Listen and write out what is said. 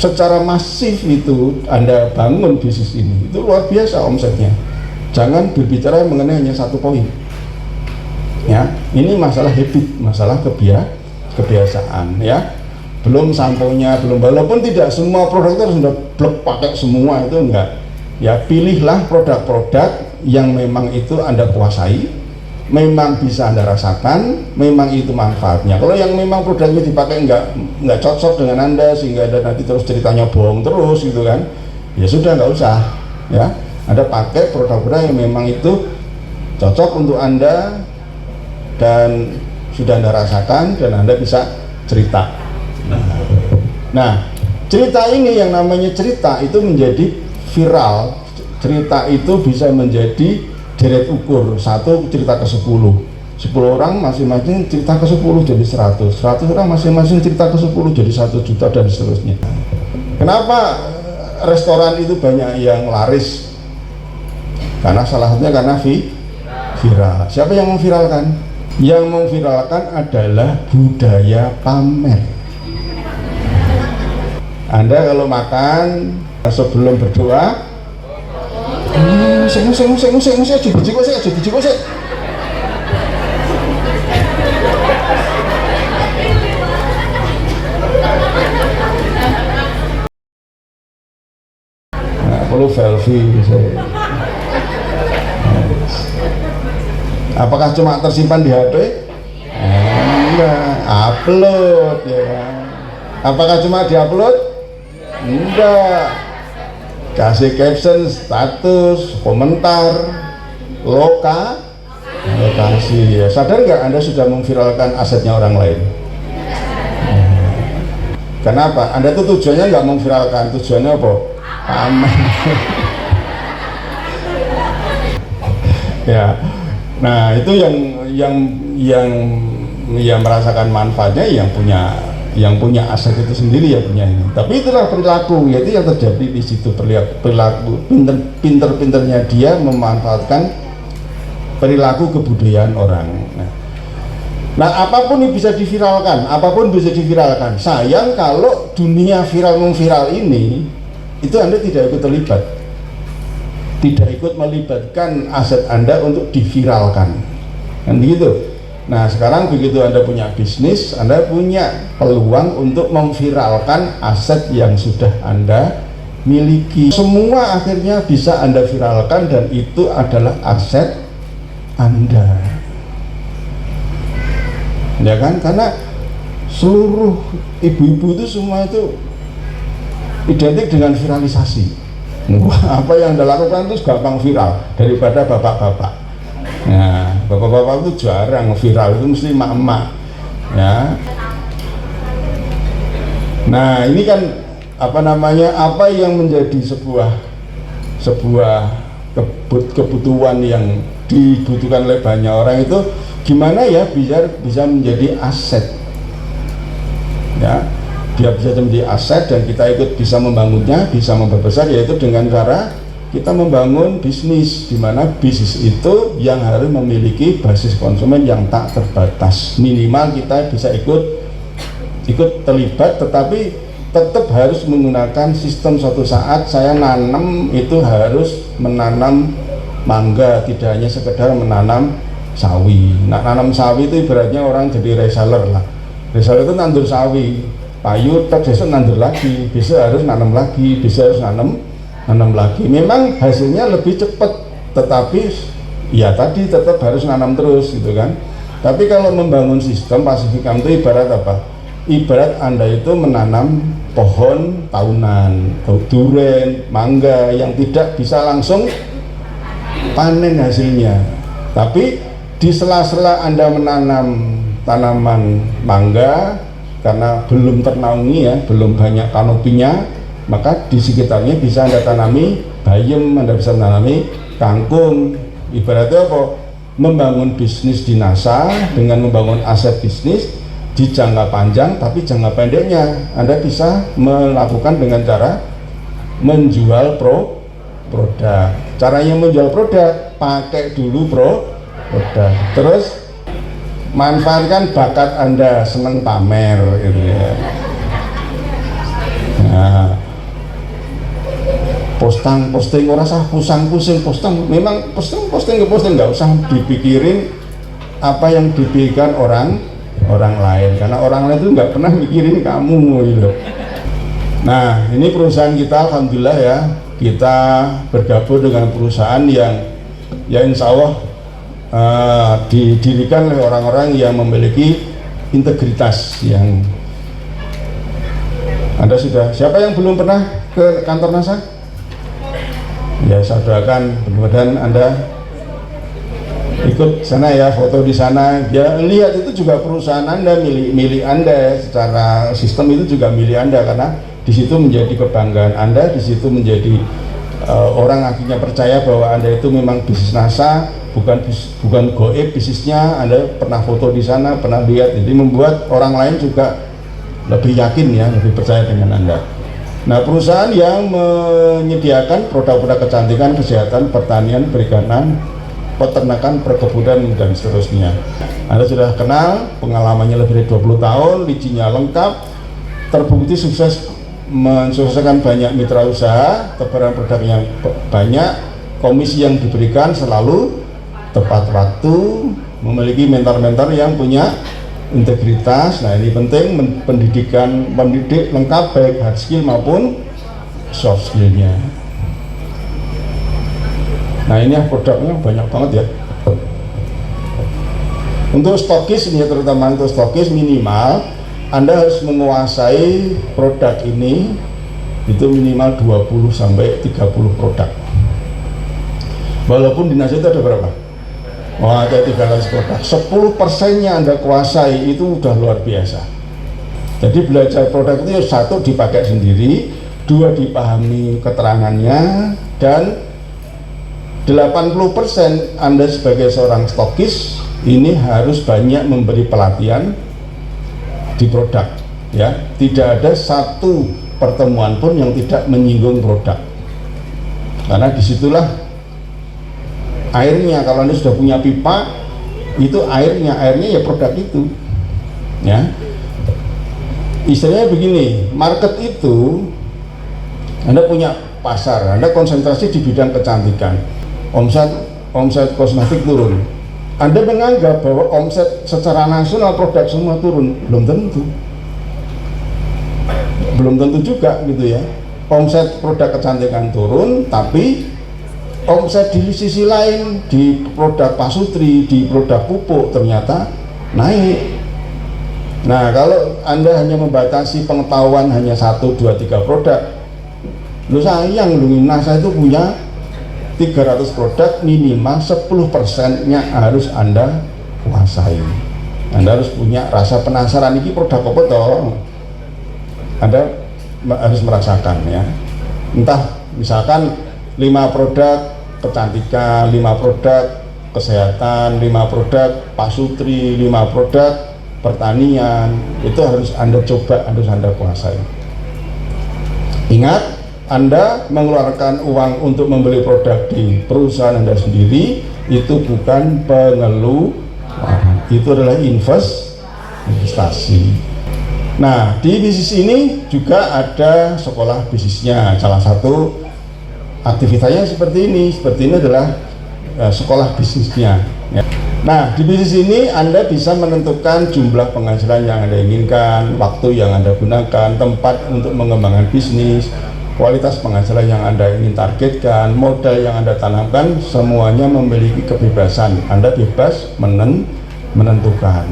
secara masif itu Anda bangun bisnis ini, itu luar biasa omsetnya. Jangan berbicara mengenai hanya satu poin. Ya, ini masalah habit, masalah kebiasaan ya. Belum samponya, belum, walaupun tidak semua produk itu sudah blok pakai semua, itu enggak. Ya, pilihlah produk-produk yang memang itu Anda kuasai, memang bisa Anda rasakan, memang itu manfaatnya. Kalau yang memang produknya dipakai nggak cocok dengan Anda, sehingga Anda nanti terus ceritanya bohong terus gitu kan, ya sudah, nggak usah ya. Anda pakai produk-produk yang memang itu cocok untuk Anda dan sudah Anda rasakan dan Anda bisa cerita. Nah, cerita ini, yang namanya cerita itu menjadi viral. Cerita itu bisa menjadi deret ukur, satu cerita ke 10 orang masing-masing cerita ke 10 jadi 100 orang masing-masing cerita ke 10 jadi 1 juta dan seterusnya. Kenapa restoran itu banyak yang laris? Karena salah satunya karena viral. Siapa yang memviralkan? Yang memviralkan adalah budaya pamer. Anda kalau makan sebelum berdoa, saya jadi. Nah, perlu selfie saya. Apakah cuma tersimpan di HP? Enggak, upload ya kan. Apakah cuma diupload? Enggak. Kasih caption, status, komentar, lokasi ya. Sadar nggak Anda sudah memviralkan asetnya orang lain? Kenapa? Anda tuh tujuannya nggak memviralkan, tujuannya apa? Pamer. Ya. Nah, itu yang merasakan manfaatnya yang punya aset itu sendiri, ya punya ini. Tapi itulah perilaku, yaitu yang terjadi di situ. Perilaku pinter-pinternya dia memanfaatkan perilaku kebudayaan orang. Nah, apapun yang bisa diviralkan, sayang kalau dunia viral ini itu Anda tidak ikut terlibat, tidak ikut melibatkan aset Anda untuk diviralkan, kan begitu. Nah, sekarang begitu Anda punya bisnis, Anda punya peluang untuk memviralkan aset yang sudah Anda miliki. Semua akhirnya bisa Anda viralkan dan itu adalah aset Anda. Ya kan? Karena seluruh ibu-ibu itu semua itu identik dengan viralisasi. Wah, apa yang Anda lakukan itu gampang viral daripada bapak-bapak. Nah, bapak-bapak itu jarang viral, itu mesti emak-emak ya. Nah, ini kan apa yang menjadi sebuah kebutuhan yang dibutuhkan oleh banyak orang itu gimana ya biar bisa menjadi aset ya, biar bisa menjadi aset dan kita ikut bisa membangunnya, bisa memperbesar, yaitu dengan cara kita membangun bisnis, di mana bisnis itu yang harus memiliki basis konsumen yang tak terbatas. Minimal kita bisa ikut terlibat, tetapi tetap harus menggunakan sistem. Suatu saat saya nanam itu harus menanam mangga, tidak hanya sekedar menanam sawi. Nah, nanam sawi itu ibaratnya orang jadi reseller lah. Reseller itu nandur sawi, payu, besok nandur lagi, besok harus nanam lagi, besok harus nanam lagi. Memang hasilnya lebih cepat, tetapi ya tadi tetap harus nanam terus gitu kan. Tapi kalau membangun sistem passive income itu ibarat apa? Ibarat Anda itu menanam pohon tahunan, durian, mangga yang tidak bisa langsung panen hasilnya. Tapi di sela-sela Anda menanam tanaman mangga, karena belum ternaungi ya, belum banyak kanopinya, maka di sekitarnya bisa Anda tanami bayam, Anda bisa menanami kangkung. Ibaratnya apa? Membangun bisnis di NASA dengan membangun aset bisnis di jangka panjang, tapi jangka pendeknya Anda bisa melakukan dengan cara menjual produk. Caranya menjual produk, pakai dulu produk, terus manfaatkan bakat Anda seneng pamer gitu ya. Nah, posting ora usah pusing posting, memang posting nggak usah dipikirin apa yang dipikirkan orang lain, karena orang lain itu nggak pernah mikirin kamu gitu. Nah, ini perusahaan kita alhamdulillah ya, kita bergabung dengan perusahaan yang ya insya Allah didirikan oleh orang-orang yang memiliki integritas. Yang Anda sudah, siapa yang belum pernah ke kantor NASA? Ya saya doakan mudah-mudahan Anda ikut sana ya, foto di sana, ya lihat itu juga perusahaan Anda, milik Anda, secara sistem itu juga milik Anda, karena di situ menjadi kebanggaan Anda, di situ menjadi orang akhirnya percaya bahwa Anda itu memang bisnis NASA, bukan goib bisnisnya, Anda pernah foto di sana, pernah lihat, jadi membuat orang lain juga lebih yakin ya, lebih percaya dengan Anda. Nah, perusahaan yang menyediakan produk-produk kecantikan, kesehatan, pertanian, perikanan, peternakan, perkebunan, dan seterusnya. Anda sudah kenal, pengalamannya lebih dari 20 tahun, lijinya lengkap, terbukti sukses mensukseskan banyak mitra usaha, tebaran produknya banyak, komisi yang diberikan selalu tepat waktu, memiliki mentor-mentor yang punya integritas. Nah, ini penting, pendidik lengkap baik hard skill maupun soft skillnya. Nah, ini produknya banyak banget ya. Untuk stokis ini, terutama untuk stokis, minimal Anda harus menguasai produk ini itu minimal 20 sampai 30 produk. Walaupun di NASA itu ada berapa? Wah, ada 300 produk. 10%-nya Anda kuasai itu udah luar biasa. Jadi belajar produk itu ya, satu dipakai sendiri, dua dipahami keterangannya, dan 80% Anda sebagai seorang stokis ini harus banyak memberi pelatihan di produk ya. Tidak ada satu pertemuan pun yang tidak menyinggung produk, karena disitulah airnya. Kalau Anda sudah punya pipa, itu airnya ya produk itu ya. Istilahnya begini, market itu Anda punya pasar, Anda konsentrasi di bidang kecantikan, omset kosmetik turun, Anda menganggap bahwa omset secara nasional produk semua turun. Belum tentu juga gitu ya. Omset produk kecantikan turun, tapi omset di sisi lain, di produk pasutri, di produk pupuk ternyata naik. Nah, kalau Anda hanya membatasi pengetahuan hanya 1, 2, 3 produk, lu sayang, lu NASA itu punya 300 produk, minimal 10%-nya harus Anda kuasai. Anda harus punya rasa penasaran, ini produk apa toh? Anda harus merasakan ya. Entah misalkan 5 produk kecantikan, 5 produk kesehatan, 5 produk pasutri, 5 produk pertanian, itu harus Anda coba, harus Anda kuasai. Ingat, Anda mengeluarkan uang untuk membeli produk di perusahaan Anda sendiri itu bukan pengeluaran, itu adalah investasi. Nah, di bisnis ini juga ada sekolah bisnisnya. Salah satu aktivitasnya seperti ini adalah sekolah bisnisnya ya. Nah, di bisnis ini Anda bisa menentukan jumlah penghasilan yang Anda inginkan, waktu yang Anda gunakan, tempat untuk mengembangkan bisnis, kualitas penghasilan yang Anda ingin targetkan, modal yang Anda tanamkan, semuanya memiliki kebebasan. Anda bebas menentukan.